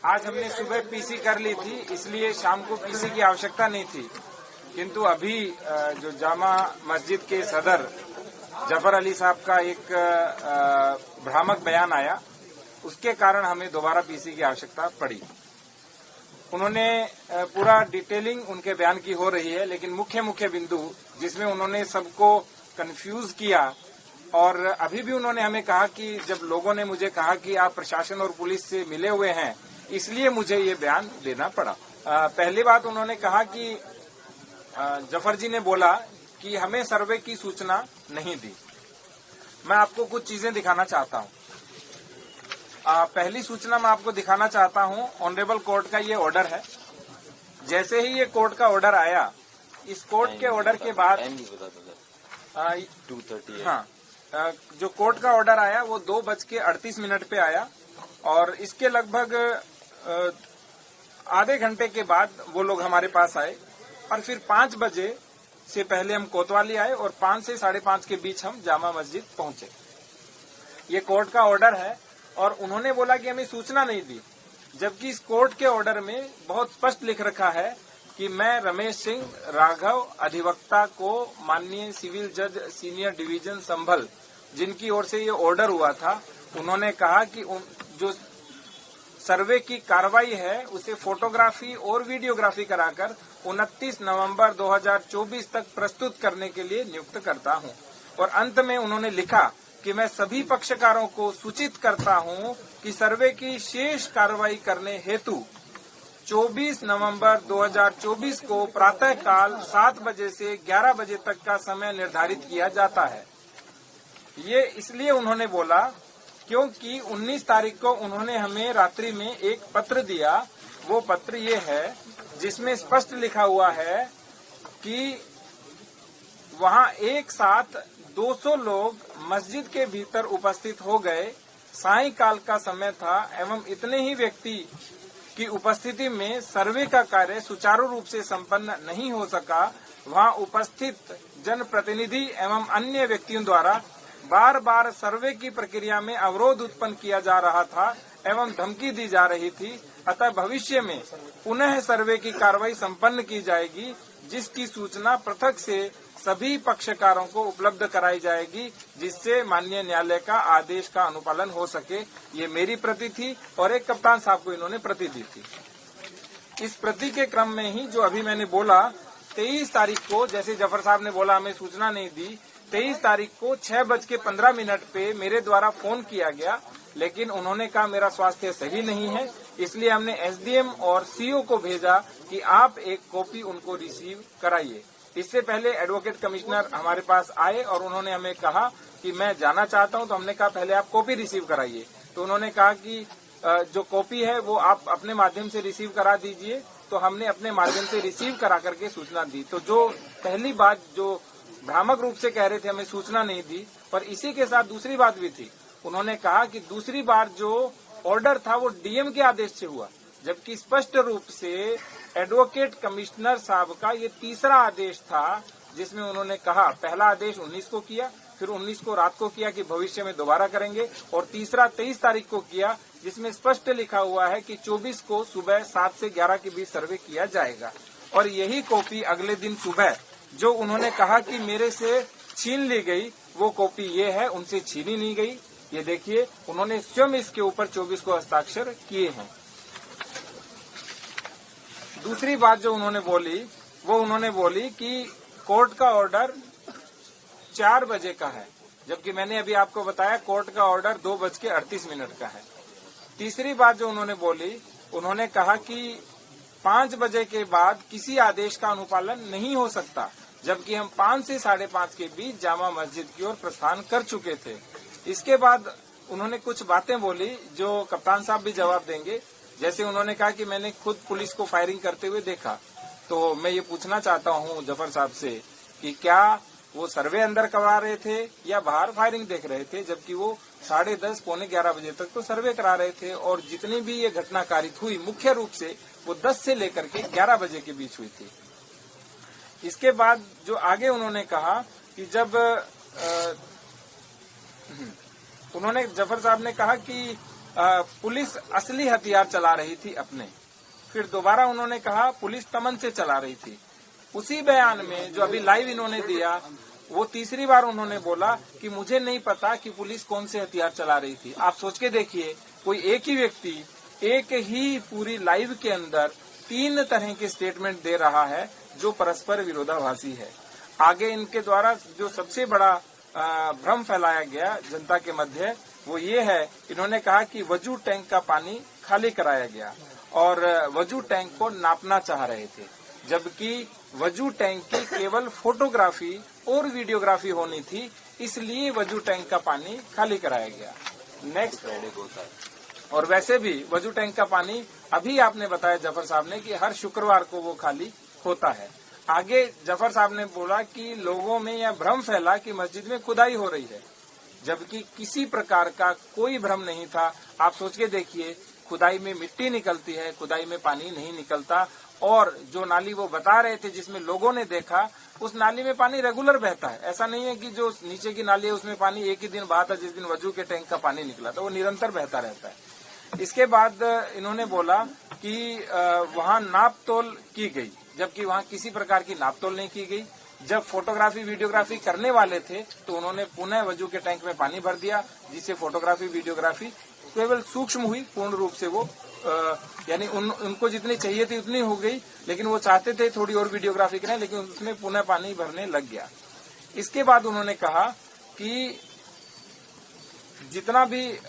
आज हमने सुबह पीसी कर ली थी, इसलिए शाम को पीसी की आवश्यकता नहीं थी। किंतु अभी जो जामा मस्जिद के सदर जफर अली साहब का एक भ्रामक बयान आया, उसके कारण हमें दोबारा पीसी की आवश्यकता पड़ी। उन्होंने पूरा डिटेलिंग उनके बयान की हो रही है, लेकिन मुख्य मुख्य बिंदु जिसमें उन्होंने सबको कंफ्यूज किया, और अभी भी उन्होंने हमें कहा कि जब लोगों ने मुझे कहा कि आप प्रशासन और पुलिस से मिले हुए हैं, इसलिए मुझे ये बयान देना पड़ा। पहली बात उन्होंने कहा कि जफर जी ने बोला कि हमें सर्वे की सूचना नहीं दी। मैं आपको कुछ चीजें दिखाना चाहता हूं। पहली सूचना मैं आपको दिखाना चाहता हूं, ऑनरेबल कोर्ट का ये ऑर्डर है। जैसे ही ये कोर्ट का ऑर्डर आया, इस कोर्ट के ऑर्डर के बाद 2:30 हाँ, जो कोर्ट का ऑर्डर आया वो 2:38 पे आया, और इसके लगभग आधे घंटे के बाद वो लोग हमारे पास आए, और फिर 5 बजे से पहले हम कोतवाली आए, और 5 से 5:30 के बीच हम जामा मस्जिद पहुंचे। ये कोर्ट का ऑर्डर है, और उन्होंने बोला कि हमें सूचना नहीं दी, जबकि इस कोर्ट के ऑर्डर में बहुत स्पष्ट लिख रखा है कि मैं रमेश सिंह राघव अधिवक्ता को माननीय सिविल जज सीनियर डिवीजन संभल, जिनकी ओर से ये ऑर्डर हुआ था, उन्होंने कहा कि जो सर्वे की कार्रवाई है उसे फोटोग्राफी और वीडियोग्राफी कराकर 29 नवंबर 2024 तक प्रस्तुत करने के लिए नियुक्त करता हूं। और अंत में उन्होंने लिखा कि मैं सभी पक्षकारों को सूचित करता हूं कि सर्वे की शेष कार्रवाई करने हेतु 24 नवंबर 2024 को प्रातःकाल 7 बजे से 11 बजे तक का समय निर्धारित किया जाता है। ये इसलिए उन्होंने बोला क्योंकि 19 तारीख को उन्होंने हमें रात्रि में एक पत्र दिया। वो पत्र ये है जिसमें स्पष्ट लिखा हुआ है कि वहां एक साथ 200 लोग मस्जिद के भीतर उपस्थित हो गए। सायंकाल का समय था एवं इतने ही व्यक्ति की उपस्थिति में सर्वे का कार्य सुचारू रूप से संपन्न नहीं हो सका। वहां उपस्थित जनप्रतिनिधि एवं अन्य व्यक्तियों द्वारा बार बार सर्वे की प्रक्रिया में अवरोध उत्पन्न किया जा रहा था एवं धमकी दी जा रही थी। अतः भविष्य में पुनः सर्वे की कार्रवाई संपन्न की जाएगी, जिसकी सूचना पृथक से सभी पक्षकारों को उपलब्ध कराई जाएगी, जिससे माननीय न्यायालय का आदेश का अनुपालन हो सके। ये मेरी प्रति थी, और एक कप्तान साहब को इन्होंने प्रति दी थी। इस प्रति के क्रम में ही जो अभी मैंने बोला, 23 तारीख को जैसे जफर साहब ने बोला हमें सूचना नहीं दी, 23 तारीख को 6:15 पे मेरे द्वारा फोन किया गया, लेकिन उन्होंने कहा मेरा स्वास्थ्य सही नहीं है, इसलिए हमने एसडीएम और सीओ को भेजा कि आप एक कॉपी उनको रिसीव कराइए। इससे पहले एडवोकेट कमिश्नर हमारे पास आए और उन्होंने हमें कहा कि मैं जाना चाहता हूं, तो हमने कहा पहले आप कॉपी रिसीव कराइए। तो उन्होंने कहा कि जो कॉपी है वो आप अपने माध्यम से रिसीव करा दीजिए। तो हमने अपने माध्यम से रिसीव करा करके सूचना दी। तो जो पहली बात जो भ्रामक रूप से कह रहे थे हमें सूचना नहीं दी, पर इसी के साथ दूसरी बात भी थी। उन्होंने कहा कि दूसरी बार जो ऑर्डर था वो डीएम के आदेश से हुआ, जबकि स्पष्ट रूप से एडवोकेट कमिश्नर साहब का ये तीसरा आदेश था, जिसमें उन्होंने कहा पहला आदेश 19 को किया, फिर 19 को रात को किया कि भविष्य में दोबारा करेंगे, और तीसरा 23 तारीख को किया, जिसमें स्पष्ट लिखा हुआ है कि 24 को सुबह 7 से 11 के बीच सर्वे किया जाएगा। और यही कॉपी अगले दिन सुबह जो उन्होंने कहा कि मेरे से छीन ली गई, वो कॉपी ये है, उनसे छीनी नहीं गई। ये देखिए, उन्होंने स्वयं इसके ऊपर 24 को हस्ताक्षर किए हैं। दूसरी बात जो उन्होंने बोली, वो उन्होंने बोली कि कोर्ट का ऑर्डर 4 बजे का है, जबकि मैंने अभी आपको बताया कोर्ट का ऑर्डर 2:38 का है। तीसरी बात जो उन्होंने बोली, उन्होंने कहा कि 5 बजे के बाद किसी आदेश का अनुपालन नहीं हो सकता, जबकि हम 5 से 5:30 के बीच जामा मस्जिद की ओर प्रस्थान कर चुके थे। इसके बाद उन्होंने कुछ बातें बोली जो कप्तान साहब भी जवाब देंगे। जैसे उन्होंने कहा कि मैंने खुद पुलिस को फायरिंग करते हुए देखा। तो मैं ये पूछना चाहता हूँ जफर साहब से कि क्या वो सर्वे अंदर करवा रहे थे या बाहर फायरिंग देख रहे थे, जबकि वो 10:30 पौने 11 बजे तक तो सर्वे करा रहे थे। और जितनी भी ये घटना कारित हुई मुख्य रूप से वो 10 से लेकर के 11 बजे के बीच हुई थी। इसके बाद जो आगे उन्होंने कहा कि जब उन्होंने जफर साहब ने कहा कि पुलिस असली हथियार चला रही थी अपने। फिर दोबारा उन्होंने कहा पुलिस तमन से चला रही थी। उसी बयान में जो अभी लाइव इन्होंने दिया, वो तीसरी बार उन्होंने बोला कि मुझे नहीं पता कि पुलिस कौन से हथियार चला रही थी। आप सोच के देखिए, कोई एक ही व्यक्ति एक ही पूरी लाइव के अंदर 3 तरह के स्टेटमेंट दे रहा है जो परस्पर विरोधाभासी है। आगे इनके द्वारा जो सबसे बड़ा भ्रम फैलाया गया जनता के मध्य, वो ये है, इन्होंने कहा कि वजू टैंक का पानी खाली कराया गया और वजू टैंक को नापना चाह रहे थे, जबकि वजू टैंक की केवल फोटोग्राफी और वीडियोग्राफी होनी थी, इसलिए वजू टैंक का पानी खाली कराया गया। नेक्स्ट होता है। और वैसे भी वजू टैंक का पानी अभी आपने बताया जफर साहब ने कि हर शुक्रवार को वो खाली होता है। आगे जफर साहब ने बोला कि लोगों में यह भ्रम फैला कि मस्जिद में खुदाई हो रही है, जबकि किसी प्रकार का कोई भ्रम नहीं था। आप सोच के देखिए, खुदाई में मिट्टी निकलती है, खुदाई में पानी नहीं निकलता। और जो नाली वो बता रहे थे जिसमें लोगों ने देखा, उस नाली में पानी रेगुलर बहता है। ऐसा नहीं है कि जो नीचे की नाली है उसमें पानी एक ही दिन बहा था, जिस दिन वजू के टैंक का पानी निकला था, वो निरंतर बहता रहता है। इसके बाद इन्होंने बोला कि वहाँ नाप तोल की गई, जबकि वहाँ किसी प्रकार की नाप तोल नहीं की गई। जब फोटोग्राफी वीडियोग्राफी करने वाले थे तो उन्होंने पुनः वजू के टैंक में पानी भर दिया, जिससे फोटोग्राफी वीडियोग्राफी केवल सूक्ष्म हुई, पूर्ण रूप से वो यानी उनको जितनी चाहिए थी उतनी हो गई, लेकिन वो चाहते थे थोड़ी और वीडियोग्राफी करें, लेकिन उसमें पुनः पानी भरने लग गया। इसके बाद उन्होंने कहा कि जितना भी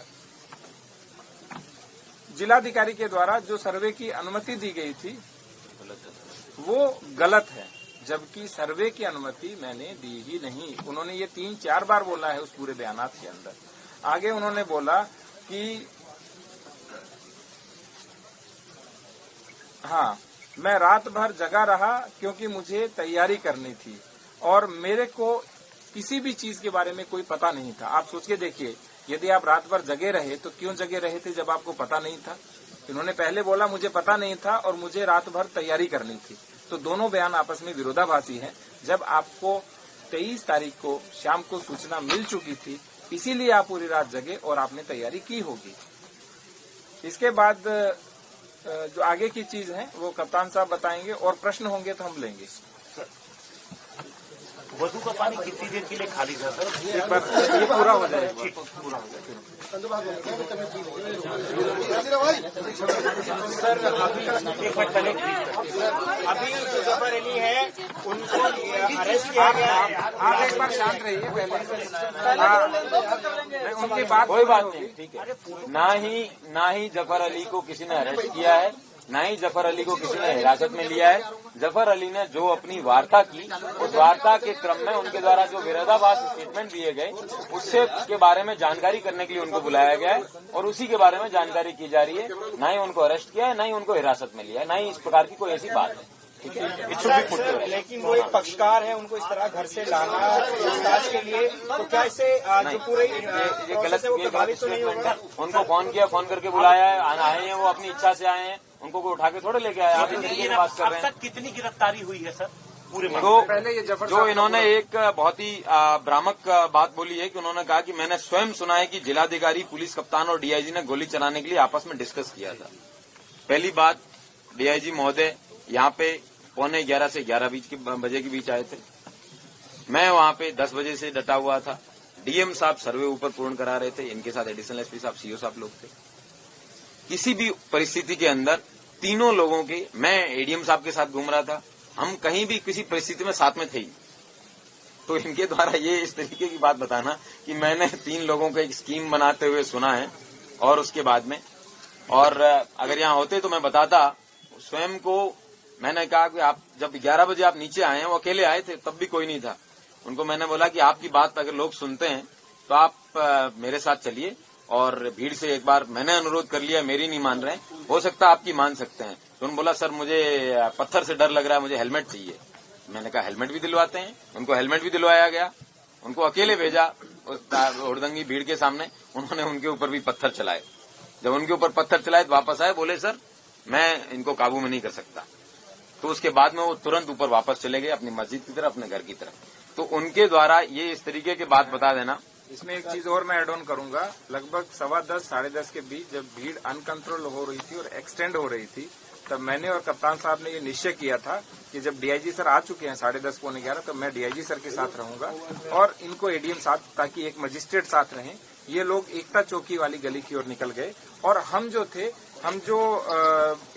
जिलाधिकारी के द्वारा जो सर्वे की अनुमति दी गई थी वो गलत है, जबकि सर्वे की अनुमति मैंने दी ही नहीं। उन्होंने ये 3-4 बार बोला है उस पूरे बयानात के अंदर। आगे उन्होंने बोला कि हाँ, मैं रात भर जगा रहा क्योंकि मुझे तैयारी करनी थी और मेरे को किसी भी चीज के बारे में कोई पता नहीं था। आप सोच के देखिए, यदि आप रात भर जगे रहे तो क्यों जगे रहे थे जब आपको पता नहीं था? इन्होंने पहले बोला मुझे पता नहीं था और मुझे रात भर तैयारी करनी थी, तो दोनों बयान आपस में विरोधाभासी हैं। जब आपको 23 तारीख को शाम को सूचना मिल चुकी थी, इसीलिए आप पूरी रात जगे और आपने तैयारी की होगी। इसके बाद जो आगे की चीज है वो कप्तान साहब बताएंगे और प्रश्न होंगे तो हम लेंगे। वजू का पानी कितनी देर के लिए खाली था सर? एक बार ये पूरा हो जाए, पूरा हो जाए। सर अभी एक मिनट पहले, अभी जो जफर अली है उनको अरेस्ट किया गया है। आप एक बार शांत रहिए पहले, उनकी बात कोई बात नहीं, ठीक है। ना ही जफर अली को किसी ने अरेस्ट किया है, ना ही जफर अली को किसी ने हिरासत में लिया है। जफर अली ने जो अपनी वार्ता की, उस वार्ता के क्रम में उनके द्वारा जो विरोधाभास स्टेटमेंट दिए गए, उसके बारे में जानकारी करने के लिए उनको बुलाया गया है और उसी के बारे में जानकारी की जा रही है। ना ही उनको अरेस्ट किया है, ना ही उनको हिरासत में लिया है, ना ही इस प्रकार की कोई ऐसी बात है। लेकिन वो एक पक्षकार है, उनको इस तरह घर से लाना पूछताछ के लिए, तो क्या इससे जो पूरे ये गलत स्टेटमेंट है। उनको फोन किया, फोन करके बुलाया है, आए हैं, वो अपनी इच्छा से आए हैं, उनको कोई उठा के थोड़े लेके आए। आप इस तरीके की बात कर रहे हैं। कितनी गिरफ्तारी हुई है सर पूरे? तो जो इन्होंने एक बहुत ही भ्रामक बात बोली है कि उन्होंने कहा कि मैंने स्वयं सुना है कि जिलाधिकारी, पुलिस कप्तान और डीआईजी ने गोली चलाने के लिए आपस में डिस्कस किया था। पहली बात, डीआईजी महोदय यहाँ पे 11:15 से 11 बजे के बीच आए थे। मैं वहाँ पे 10 बजे से डटा हुआ था। डीएम साहब सर्वे ऊपर पूर्ण करा रहे थे, इनके साथ एडिशनल एसपी साहब, सीओ साहब लोग थे। किसी भी परिस्थिति के अंदर तीनों लोगों के, मैं एडीएम साहब के साथ घूम रहा था, हम कहीं भी किसी परिस्थिति में साथ में थे ही। तो इनके द्वारा ये इस तरीके की बात बताना कि मैंने 3 लोगों को एक स्कीम बनाते हुए सुना है और उसके बाद में, और अगर यहाँ होते तो मैं बताता। स्वयं को मैंने कहा कि आप जब 11 बजे आप नीचे आए हैं, वो अकेले आए थे, तब भी कोई नहीं था। उनको मैंने बोला कि आपकी बात अगर लोग सुनते हैं तो आप मेरे साथ चलिए, और भीड़ से एक बार मैंने अनुरोध कर लिया, मेरी नहीं मान रहे, हो सकता है आपकी मान सकते हैं। तो उन्होंने बोला सर मुझे पत्थर से डर लग रहा है, मुझे हेलमेट चाहिए। मैंने कहा हेलमेट भी दिलवाते हैं। उनको हेलमेट भी दिलवाया गया, उनको अकेले भेजा उस हुड़दंगी भीड़ के सामने। उन्होंने उनके ऊपर भी पत्थर चलाए। जब उनके ऊपर पत्थर चलाए तो वापस आए, बोले सर मैं इनको काबू में नहीं कर सकता। तो उसके बाद में वो तुरंत ऊपर वापस चले गए अपनी मस्जिद की तरफ, अपने घर की तरफ। तो उनके द्वारा ये इस तरीके की बात बता देना इसमें एक चीज और मैं एड ऑन करूंगा। लगभग 10:15 साढ़े 10 के बीच जब भीड़ अनकंट्रोल हो रही थी और एक्सटेंड हो रही थी, तब मैंने और कप्तान साहब ने ये निश्चय किया था कि जब डीआईजी सर आ चुके हैं 10:30 पौने 11, तब मैं डीआईजी सर के साथ रहूंगा और इनको एडीएम साथ, ताकि एक मजिस्ट्रेट साथ रहें। ये लोग एकता चौकी वाली गली की ओर निकल गए और हम जो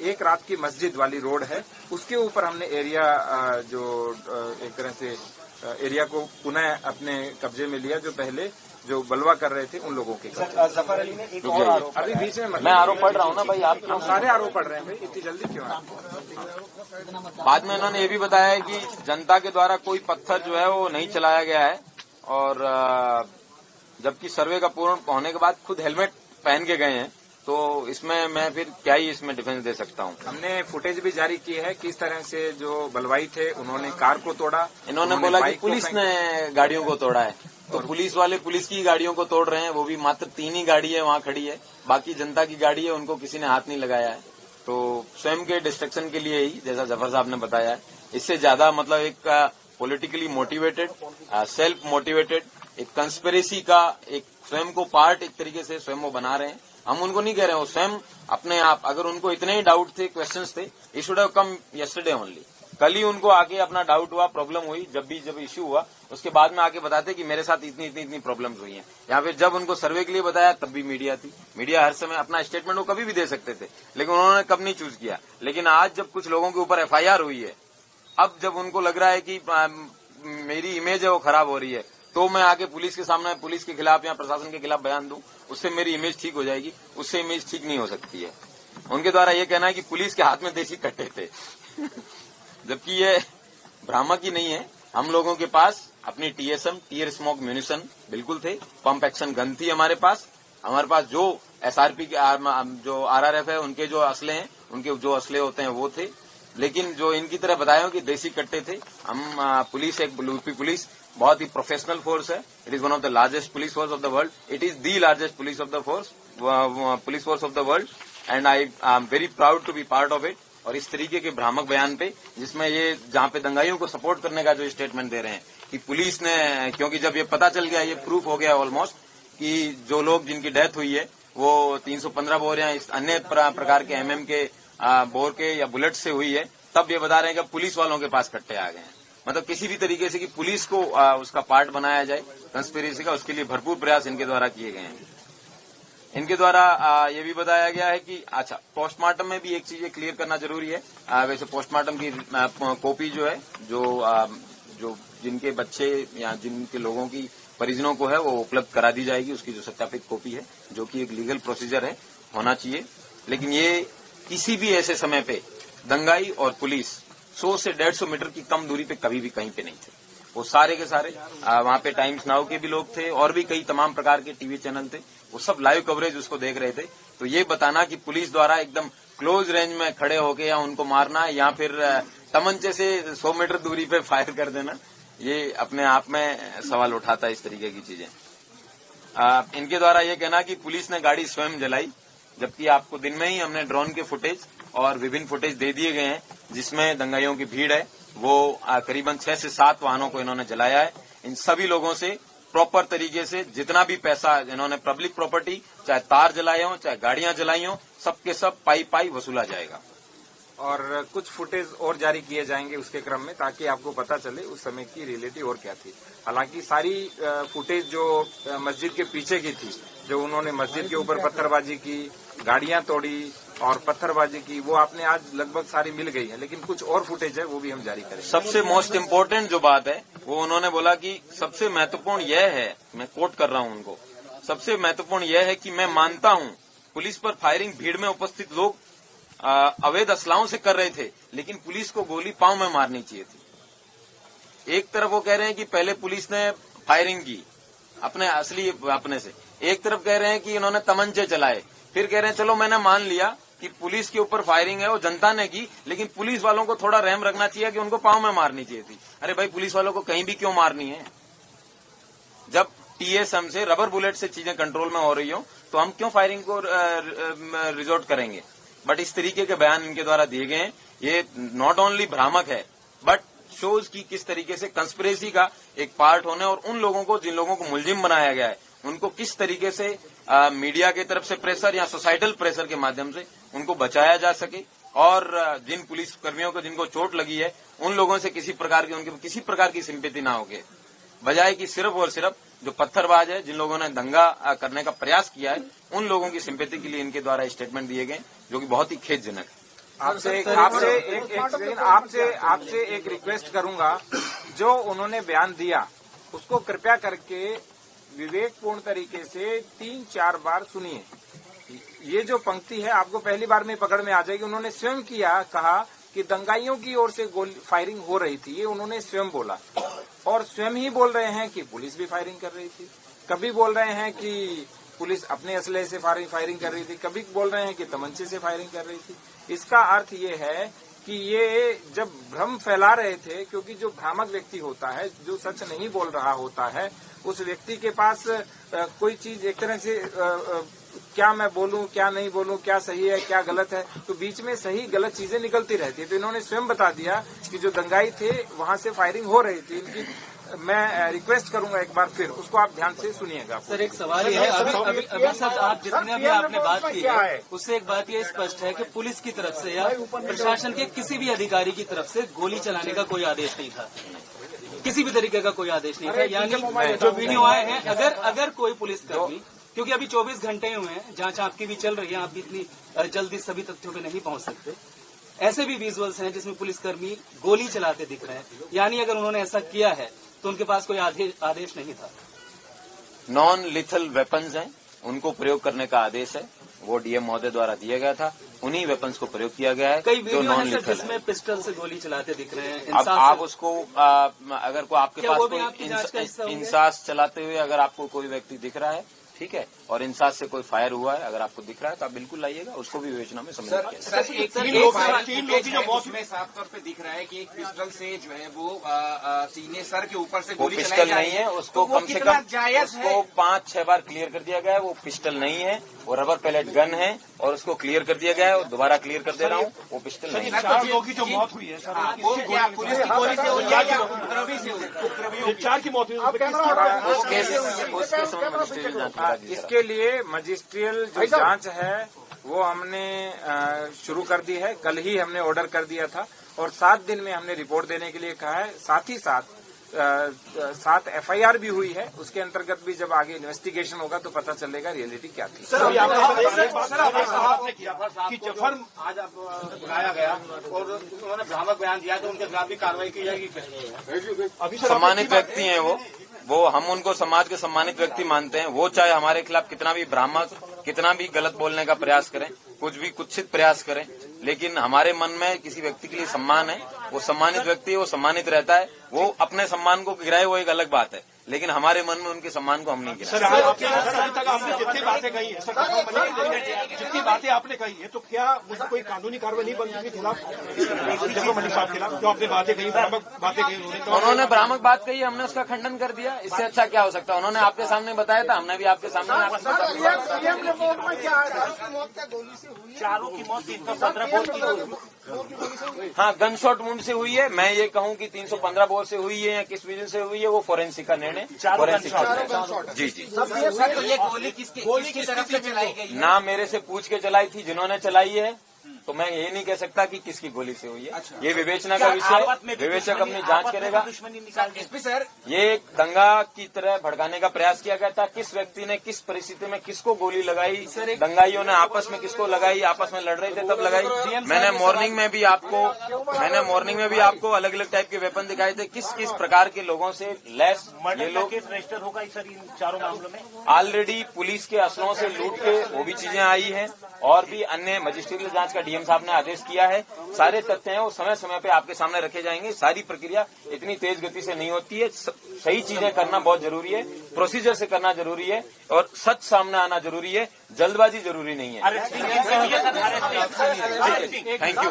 एक रात की मस्जिद वाली रोड है उसके ऊपर हमने एरिया जो एक तरह से एरिया को पुनः अपने कब्जे में लिया, जो पहले जो बलवा कर रहे थे उन लोगों के। जफर अली ने एक और आरोप, अभी बीच में मैं आरोप पढ़ रहा हूँ ना भाई, आप हम सारे आरोप पढ़ रहे हैं भाई, इतनी जल्दी क्यों? बाद में इन्होंने ये भी बताया है कि जनता के द्वारा कोई पत्थर जो है वो नहीं चलाया गया है और जबकि सर्वे का पूर्ण होने के बाद खुद हेलमेट पहन के गए हैं, तो इसमें मैं फिर क्या ही इसमें डिफेंस दे सकता हूँ। हमने फुटेज भी जारी की है किस तरह से जो बलवाई थे उन्होंने कार को तोड़ा। इन्होंने बोला कि पुलिस ने गाड़ियों को तोड़ा है, तो पुलिस वाले पुलिस की गाड़ियों को तोड़ रहे हैं, वो भी मात्र 3 ही गाड़ी है वहाँ खड़ी है, बाकी जनता की गाड़ी है, उनको किसी ने हाथ नहीं लगाया है। तो स्वयं के डिस्ट्रक्शन के लिए ही, जैसा जफर साहब ने बताया है, इससे ज्यादा मतलब एक पॉलिटिकली मोटिवेटेड, सेल्फ मोटिवेटेड, एक कंस्पिरेसी का एक स्वयं को पार्ट एक तरीके से स्वयं वो बना रहे हैं। हम उनको नहीं कह रहे हैं, वो स्वयं अपने आप, अगर उनको इतने ही डाउट थे, क्वेश्चंस थे, it should have come yesterday only. कल ही उनको आके अपना डाउट हुआ, प्रॉब्लम हुई, जब इश्यू हुआ उसके बाद में आके बताते कि मेरे साथ इतनी प्रॉब्लम्स हुई हैं। या फिर जब उनको सर्वे के लिए बताया तब भी मीडिया थी। मीडिया हर समय अपना स्टेटमेंट वो कभी भी दे सकते थे, लेकिन उन्होंने कब नहीं चूज किया। लेकिन आज जब कुछ लोगों के ऊपर एफआईआर हुई है, अब जब उनको लग रहा है कि मेरी इमेज है वो खराब हो रही है, तो मैं आके पुलिस के सामने पुलिस के खिलाफ या प्रशासन के खिलाफ बयान दूं, उससे मेरी इमेज ठीक हो जाएगी, उससे इमेज ठीक नहीं हो सकती है। उनके द्वारा ये कहना है कि पुलिस के हाथ में देसी कट्टे थे जबकि ये भ्रामक ही नहीं है। हम लोगों के पास अपनी टीएसएम, टीयर स्मोक म्यूनिशन बिल्कुल थे, पंप एक्शन गन थी हमारे पास जो एसआरपी के जो आरआरएफ है उनके जो असले हैं, उनके जो असले होते हैं वो थे। लेकिन जो इनकी तरह बताया कि देसी कट्टे थे, हम पुलिस, एक यूपी पुलिस बहुत ही प्रोफेशनल फोर्स है। It is one of the largest police force of the world, it is the largest police force of the world and I am very proud to be part of it. और इस तरीके के भ्रामक बयान पे, जिसमें ये जहां पे दंगाइयों को सपोर्ट करने का जो स्टेटमेंट दे रहे हैं कि पुलिस ने, क्योंकि जब ये पता चल गया, ये प्रूफ हो गया ऑलमोस्ट कि जो लोग जिनकी डेथ हुई है वो 315 बोर या इस अन्य प्रकार के एमएम के बोर के या बुलेट से हुई है, तब ये बता रहे हैं कि पुलिस वालों के पास कट्टे आ गए हैं। मतलब किसी भी तरीके से कि पुलिस को उसका पार्ट बनाया जाए कंस्पिरेसी का, उसके लिए भरपूर प्रयास इनके द्वारा किए गए हैं। इनके द्वारा ये भी बताया गया है कि अच्छा, पोस्टमार्टम में भी एक चीज क्लियर करना जरूरी है। वैसे पोस्टमार्टम की कॉपी जो है, जो जिनके बच्चे या जिनके लोगों की परिजनों को है वो उपलब्ध करा दी जाएगी, उसकी जो सत्यापित कॉपी है, जो कि एक लीगल प्रोसीजर है, होना चाहिए। लेकिन ये किसी भी ऐसे समय पे दंगाई और पुलिस 100 से 150 मीटर की कम दूरी पे कभी भी कहीं पे नहीं थे। वो सारे के सारे वहाँ पे टाइम्स नाउ के भी लोग थे और भी कई तमाम प्रकार के टीवी चैनल थे, वो सब लाइव कवरेज उसको देख रहे थे। तो ये बताना कि पुलिस द्वारा एकदम क्लोज रेंज में खड़े होके या उनको मारना या फिर तमंचे से 100 मीटर दूरी पे फायर कर देना, ये अपने आप में सवाल उठाता है इस तरीके की चीजें। इनके द्वारा ये कहना कि पुलिस ने गाड़ी स्वयं जलाई, जबकि आपको दिन में ही हमने ड्रोन के फुटेज और विभिन्न फुटेज दे दिए गए हैं, जिसमें दंगाइयों की भीड़ है वो करीबन 6 से 7 वाहनों को इन्होंने जलाया है। इन सभी लोगों से प्रॉपर तरीके से जितना भी पैसा इन्होंने पब्लिक प्रॉपर्टी, चाहे तार जलाए हों, चाहे गाड़ियां जलाई हों, सबके सब पाई वसूला जाएगा। और कुछ फुटेज और जारी किए जाएंगे उसके क्रम में, ताकि आपको पता चले उस समय की रियलिटी और क्या थी। हालांकि सारी फुटेज जो मस्जिद के पीछे की थी, जो उन्होंने मस्जिद के ऊपर पत्थरबाजी की, गाड़ियां तोड़ी और पत्थरबाजी की, वो आपने आज लगभग सारी मिल गई है। लेकिन कुछ और फुटेज है वो भी हम जारी करेंगे। सबसे मोस्ट इम्पोर्टेंट जो बात है वो उन्होंने बोला कि सबसे महत्वपूर्ण यह है, मैं कोट कर रहा हूं उनको, सबसे महत्वपूर्ण यह है कि मैं मानता हूं पुलिस पर फायरिंग भीड़ में उपस्थित लोग अवैध असलाहों से कर रहे थे, लेकिन पुलिस को गोली पांव में मारनी चाहिए थी। एक तरफ वो कह रहे हैं कि पहले पुलिस ने फायरिंग की अपने से, एक तरफ कह रहे हैं कि इन्होंने तमंचे चलाए, फिर कह रहे हैं चलो मैंने मान लिया कि पुलिस के ऊपर फायरिंग है वो जनता ने की, लेकिन पुलिस वालों को थोड़ा रहम रखना चाहिए कि उनको पांव में मारनी चाहिए थी। अरे भाई, पुलिस वालों को कहीं भी क्यों मारनी है? जब टीएसएम से, रबर बुलेट से चीजें कंट्रोल में हो रही हो तो हम क्यों फायरिंग को रिजोर्ट करेंगे? बट इस तरीके के बयान इनके द्वारा दिए गए हैं, ये नॉट ओनली भ्रामक है बट शोज की किस तरीके से कंस्पिरेसी का एक पार्ट होने और उन लोगों को जिन लोगों को मुलजिम बनाया गया है उनको किस तरीके से मीडिया की तरफ से प्रेशर या सोसाइटल प्रेशर के माध्यम से उनको बचाया जा सके और जिन पुलिस कर्मियों को जिनको चोट लगी है उन लोगों से किसी प्रकार की सिंपैथी ना होगी, बजाय कि सिर्फ और सिर्फ जो पत्थरबाज है जिन लोगों ने दंगा करने का प्रयास किया है उन लोगों की सिंपैथी के लिए इनके द्वारा स्टेटमेंट दिए गए जो कि बहुत ही खेदजनक है। आपसे एक रिक्वेस्ट करूंगा, जो उन्होंने बयान दिया उसको कृपया करके विवेकपूर्ण तरीके से 3-4 बार सुनिए। ये जो पंक्ति है आपको पहली बार में पकड़ में आ जाएगी। उन्होंने स्वयं कहा कि दंगाइयों की ओर से फायरिंग हो रही थी, ये उन्होंने स्वयं बोला और स्वयं ही बोल रहे हैं कि पुलिस भी फायरिंग कर रही थी। कभी बोल रहे हैं कि पुलिस अपने असले से फायरिंग कर रही थी, कभी बोल रहे हैं कि तमंचे से फायरिंग कर रही थी। इसका अर्थ ये है कि ये जब भ्रम फैला रहे थे, क्योंकि जो भ्रामक व्यक्ति होता है, जो सच नहीं बोल रहा होता है, उस व्यक्ति के पास कोई चीज एक तरह से क्या मैं बोलूं, क्या नहीं बोलूं, क्या सही है, क्या गलत है, तो बीच में सही गलत चीजें निकलती रहती है। तो इन्होंने स्वयं बता दिया कि जो दंगाई थे वहां से फायरिंग हो रही थी। इनकी मैं रिक्वेस्ट करूंगा एक बार फिर उसको आप ध्यान से सुनिएगा। सर एक सवाल ये है, अभी सर आप जितने भी आपने बात की है उससे एक बात ये स्पष्ट है कि पुलिस की तरफ से या प्रशासन के किसी भी अधिकारी की तरफ से गोली चलाने का कोई आदेश नहीं था, किसी भी तरीके का कोई आदेश नहीं था। यानी जो वीडियो आए हैं, अगर कोई पुलिसकर्मी, क्योंकि अभी 24 घंटे हुए हैं, जांच आपकी भी चल रही है, आप भी इतनी जल्दी सभी तथ्यों पे नहीं पहुंच सकते, ऐसे भी विजुअल्स हैं जिसमें पुलिसकर्मी गोली चलाते दिख रहे हैं। यानी अगर उन्होंने ऐसा किया है तो उनके पास कोई आदेश नहीं था। नॉन लिथल वेपन्स हैं, उनको प्रयोग करने का आदेश है, वो डीएम महोदय द्वारा दिया गया था, उन्हीं वेपन्स को प्रयोग किया गया है। कई वीडियो हैं सर जिसमें पिस्टल से गोली चलाते दिख रहे हैं। अब आप उसको अगर कोई आपके पास कोई इंसास चलाते हुए अगर आपको कोई व्यक्ति दिख रहा है, ठीक है, और इंसास से कोई फायर हुआ है, अगर आपको दिख रहा है तो आप बिल्कुल लाइएगा, उसको भी विवेचना में सम्मिलित किया। तीन लोग जो मौत में साफ तौर पे दिख रहा है कि एक पिस्टल से जो है वो सीने सर के ऊपर से गोली पिस्टल नहीं है, उसको कम से कम उसको 5-6 बार क्लियर कर दिया गया है। वो पिस्टल नहीं है, वो रबर पैलेट गन है और उसको क्लियर कर दिया गया है और दोबारा क्लियर कर दे रहा हूँ, वो पिस्टल नहीं है। 4 लोगों की जो मौत हुई है सर, वो क्या पुलिस की गोली से हुई है या उपद्रवी से हुई? 4 की मौत हुई है। इसके लिए मजिस्ट्रियल जो जांच है वो हमने शुरू कर दी है। कल ही हमने ऑर्डर कर दिया था और 7 दिन में हमने रिपोर्ट देने के लिए कहा है। साथ ही साथ 7 FIR भी हुई है, उसके अंतर्गत भी जब आगे इन्वेस्टिगेशन होगा तो पता चलेगा रियलिटी क्या थी। सर आपने किया कि जफर आज आप बुलाया गया और उन्होंने भ्रामक बयान दिया तो उनके खिलाफ भी कार्रवाई की जाएगी। अभी सम्मानित व्यक्ति हैं वो हम उनको समाज के सम्मानित व्यक्ति मानते हैं। वो चाहे हमारे खिलाफ कितना भी भ्रामक, कितना भी गलत बोलने का प्रयास करें, कुछ भी कुत्सित प्रयास करें, लेकिन हमारे मन में किसी व्यक्ति के लिए सम्मान है। वो सम्मानित व्यक्ति है, वो सम्मानित रहता है। वो अपने सम्मान को गिराए वो एक अलग बात है, लेकिन हमारे मन में उनके सम्मान को हम नहीं गिराए। आपने जितनी बातें कही है, जितनी बातें आपने कही है, तो क्या मुझे कोई कानूनी कार्रवाई नहीं बन के खिलाफ, मलिक साहब के खिलाफ जो आपने बातें कही, भ्रामक बातें कही उन्होंने भ्रामक बात कही, हमने उसका खंडन कर दिया। इससे अच्छा क्या हो सकता है? उन्होंने आपके सामने बताया था, हमने भी आपके सामने। चारों की मौत 315 हाँ, गन शॉट वुंड से हुई है। मैं ये कहूँ कि 315 बोर से हुई है या किस वजह से हुई है, वो फोरेंसिक का निर्णय फोरेंसिक जी। ये गोली किसकी तरफ से चलाई गई? ना मेरे से पूछ के चलाई थी, जिन्होंने चलाई है तो मैं ये नहीं कह सकता कि किसकी गोली से हुई है। अच्छा। ये विवेचना का विषय है, विवेचक अपनी जांच करेगा। सर ये एक दंगा की तरह भड़काने का प्रयास किया गया था। किस व्यक्ति ने किस परिस्थिति में किसको गोली लगाई, दंगाइयों ने आपस में किसको लगाई, आपस में लड़ रहे थे तब लगाई। मैंने मॉर्निंग में भी आपको अलग अलग टाइप के वेपन दिखाए थे। किस किस प्रकार के लोगों से लैस ये लोग रजिस्टर होगा सर इन चारों मामलों में? ऑलरेडी पुलिस के असलों से लूट के वो भी चीजें आई हैं और भी अन्य मजिस्ट्रियल जांच का डीएम साहब ने आदेश किया है। सारे तथ्य हैं वो समय समय पे आपके सामने रखे जाएंगे। सारी प्रक्रिया इतनी तेज गति से नहीं होती है। सही चीजें करना बहुत जरूरी है, प्रोसीजर से करना जरूरी है और सच सामने आना जरूरी है, जल्दबाजी जरूरी नहीं है। Thank you.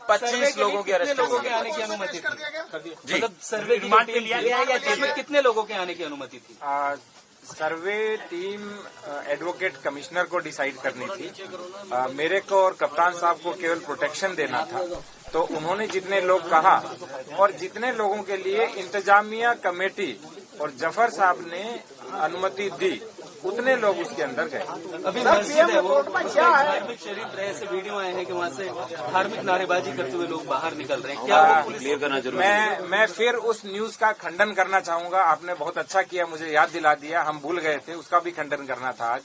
25 लोगों की अरेस्ट आने की अनुमति थी जी। मतलब सर्वे की रिमांड पे लिया गया या जेल में कितने लोगों के आने की अनुमति थी? सर्वे टीम एडवोकेट कमिश्नर को डिसाइड करनी थी। मेरे को और कप्तान साहब को केवल प्रोटेक्शन देना था। तो उन्होंने जितने लोग कहा और जितने लोगों के लिए इंतजामिया कमेटी और जफर साहब ने अनुमति दी, उतने लोग उसके अंदर गए। अभी मस्जिद है वो, धार्मिक शरीफ रहे से वीडियो आए हैं कि वहाँ से धार्मिक नारेबाजी करते हुए लोग बाहर निकल रहे हैं। क्या वो क्लियर करना जरूरी है? मैं फिर उस न्यूज का खंडन करना चाहूंगा। आपने बहुत अच्छा किया, मुझे याद दिला दिया, हम भूल गए थे, उसका भी खंडन करना था आज।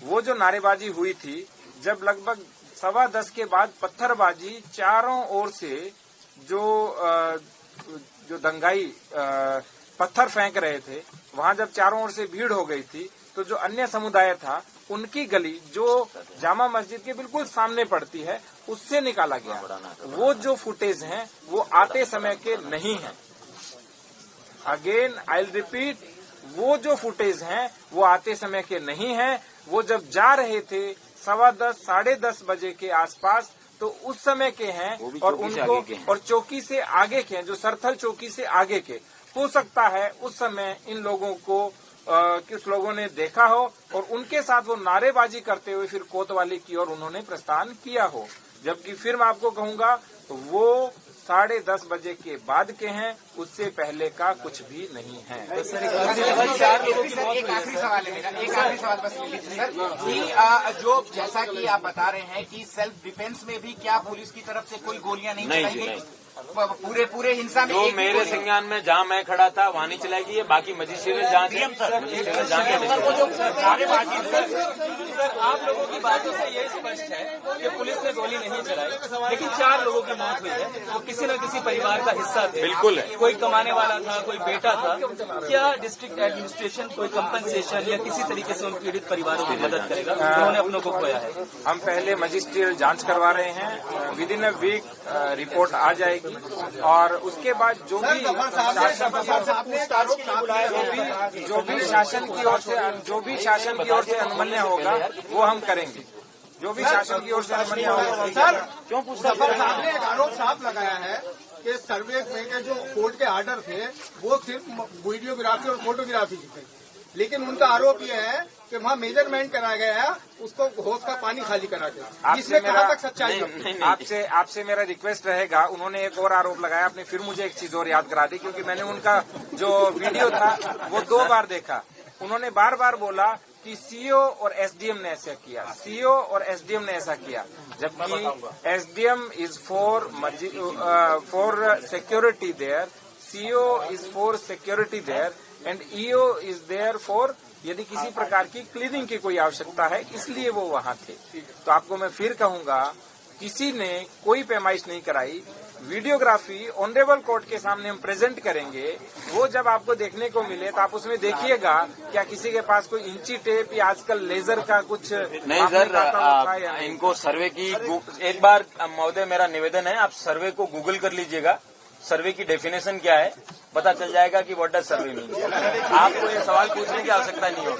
वो जो नारेबाजी हुई थी, जब लगभग 10:15 के बाद पत्थरबाजी चारों ओर से जो दंगाई पत्थर फेंक रहे थे, वहां जब चारों ओर से भीड़ हो गई थी, तो जो अन्य समुदाय था उनकी गली जो जामा मस्जिद के बिल्कुल सामने पड़ती है, उससे निकाला गया। वो जो फुटेज हैं वो आते समय के नहीं हैं। अगेन आई विल रिपीट, वो जो फुटेज हैं वो आते समय के नहीं हैं। वो जब जा रहे थे 10:15 साढ़े 10 बजे के आसपास, तो उस समय के हैं और उनको और चौकी से आगे के हैं, जो सरथल चौकी से आगे के। हो सकता है उस समय इन लोगों को कुछ लोगों ने देखा हो और उनके साथ वो नारेबाजी करते हुए फिर कोतवाली की ओर उन्होंने प्रस्थान किया हो। जबकि फिर मैं आपको कहूंगा तो वो 10:30 बजे के बाद के हैं, उससे पहले का कुछ भी नहीं है। एक आखिरी सवाल है मेरा, एक आखिरी सवाल बस सर कि जो जैसा कि आप बता रहे हैं कि सेल्फ डिफेंस में भी क्या पुलिस की तरफ से कोई गोलियां नहीं चलाई गई? पूरे हिंसा में जो मेरे संज्ञान में जहां मैं खड़ा था वहां नहीं चलाई गई है, बाकी मजिस्ट्रेट जांच सर, आप लोगों की बातों से ये स्पष्ट है कि पुलिस ने गोली नहीं चलाई, लेकिन 4 लोगों की मौत हुई है, वो किसी न किसी परिवार का हिस्सा थे। बिल्कुल है। कोई कमाने वाला था, कोई बेटा था। क्या डिस्ट्रिक्ट एडमिनिस्ट्रेशन कोई कंपनसेशन या किसी तरीके से उन पीड़ित परिवारों की मदद करेगा उन्होंने अपनों को खोया है? हम पहले मजिस्ट्रियल जांच करवा रहे हैं, within a week report आ जाएगी और उसके बाद जो भी शासन की ओर से अनुमन्य होगा वो हम करेंगे। जो भी शासन की ओर से अनुमन्य होगा। सर, क्यों साहब ने एक आरोप साफ लगाया है कि सर्वे के जो कोर्ट के ऑर्डर थे वो सिर्फ वीडियोग्राफी और फोटोग्राफी की थे, लेकिन उनका आरोप यह है कि वहाँ मेजरमेंट कराया गया है, उसको होश का पानी खाली करा के। इसमें कहाँ तक सच्चाई है? आपसे मेरा रिक्वेस्ट रहेगा, उन्होंने एक और आरोप लगाया, आपने फिर मुझे एक चीज और याद करा दी, क्योंकि मैंने उनका जो वीडियो था वो 2 बार देखा। उन्होंने बार बार कि सीओ और एसडीएम ने ऐसा किया, सीओ और एसडीएम ने ऐसा किया, जबकि SDM is for security there, CO is for security there and EO is there for यदि किसी प्रकार की क्लीनिंग की कोई आवश्यकता है, इसलिए वो वहां थे। तो आपको मैं फिर कहूंगा, किसी ने कोई पैमाइश नहीं कराई। वीडियोग्राफी ऑनरेबल कोर्ट के सामने हम प्रेजेंट करेंगे, वो जब आपको देखने को मिले तो आप उसमें देखिएगा क्या किसी के पास कोई इंची टेप या आजकल लेजर का कुछ नहीं। सर, इनको सर्वे की एक बार महोदय मेरा निवेदन है, आप सर्वे को गूगल कर लीजिएगा, सर्वे की डेफिनेशन क्या है पता चल जाएगा कि व्हाट डज सर्वे मीन। आपको ये सवाल पूछने की आवश्यकता नहीं होगी।